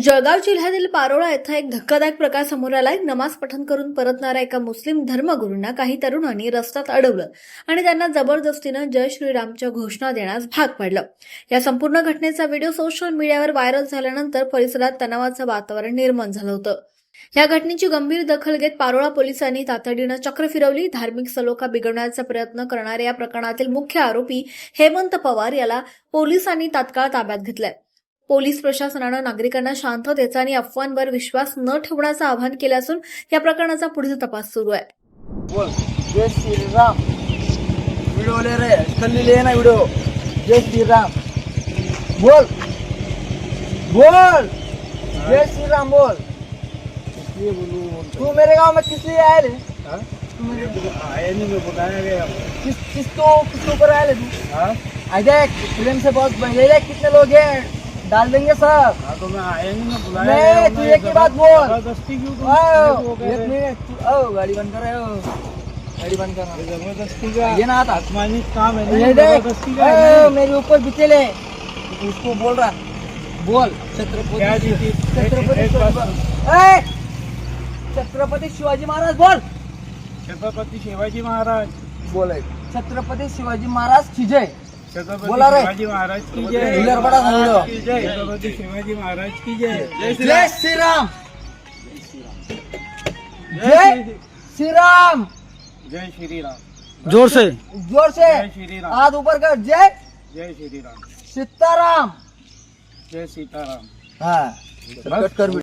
जळगाव जिल्ह्यातील पारोळा येथे एक धक्कादायक प्रकार समोर आलाय। नमाज पठण करून परतणाऱ्या एका मुस्लिम धर्मगुरूंना काही तरुणांनी रस्त्यात अडवलं आणि त्यांना जबरदस्तीनं जय श्रीरामच्या घोषणा देण्यास भाग पाडलं। या संपूर्ण घटनेचा व्हिडिओ सोशल मीडियावर व्हायरल झाल्यानंतर परिसरात तणावाचं वातावरण निर्माण झालं होतं। या घटनेची गंभीर दखल घेत पारोळा पोलिसांनी तातडीनं चक्र फिरवली। धार्मिक सलोखा बिघडवण्याचा प्रयत्न करणाऱ्या या प्रकरणातील मुख्य आरोपी हेमंत पवार याला पोलिसांनी तात्काळ ताब्यात घेतलंय। पोलीस प्रशासनानं नागरिकांना शांततेचा आणि अफवांवर विश्वास न ठेवण्याचं आवाहन केलं असून या प्रकरणाचा पुढील तपास सुरू आहे। बोल जय श्रीराम वीडियो ले रे कल्ली ले ना वीडियो जय श्रीराम बोल बोल जय श्रीराम बोल। इसलिए बोलूं तू मेरे गांव में किस लिए आया रे? तू मेरे आया नहीं, मैं बताया गया किसको ऊपर आया रे तू? आ देख फिल्म से बहुत बढ़िया है। कितने लोग हैं डाल देंगे सब। हाँ तो मैं आया नहीं, मैं बुलाया नहीं। तू एक ही बात बोल, जबरदस्ती क्यों? एक मिनट गाड़ी बंद कर रहे हो, गाड़ी बंद करना जबरदस्ती का ये ना आता आसमानी काम है। ये देख मेरे ऊपर बिचले उसको बोल रहा बोल छत्रपति शिवाजी महाराज बोल। छत्रपति शिवाजी महाराज बोले छत्रपति शिवाजी महाराज की जय। बोला रे शिवाजी महाराज की जय। हिलर बड़ा छत्रपति शिवाजी महाराज की जय। जय श्री राम जय श्री राम जय श्री राम। जोर से जय श्री राम। हाथ ऊपर कर जय जय श्री राम। सीताराम जय सीताराम। हाँ कट कर।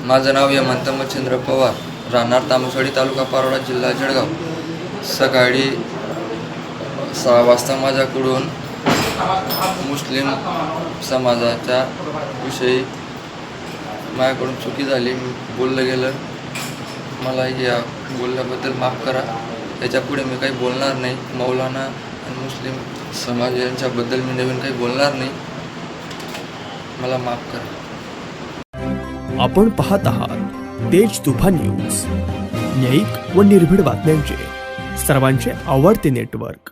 माझं नाव हेमंत मच्छिंद्र पवार, राहणार तामसवाडी, तालुका पारोळा, जिल्हा जळगाव। सकाळी 6 वाजता माझ्याकडून मुस्लिम समाजाच्या विषयी माझ्याकडून चुकी झाली, बोललं गेलं। मला या बोलल्याबद्दल माफ करा। याच्यापुढे मी काही बोलणार नाही। मौलाना आणि मुस्लिम समाज यांच्याबद्दल मी नवीन काही बोलणार नाही। मला माफ करा। आपण पाहत आहात तेज तुफान न्यूज, न्यायिक व निर्भीड बातम्यांचे सर्वांचे आवडते नेटवर्क।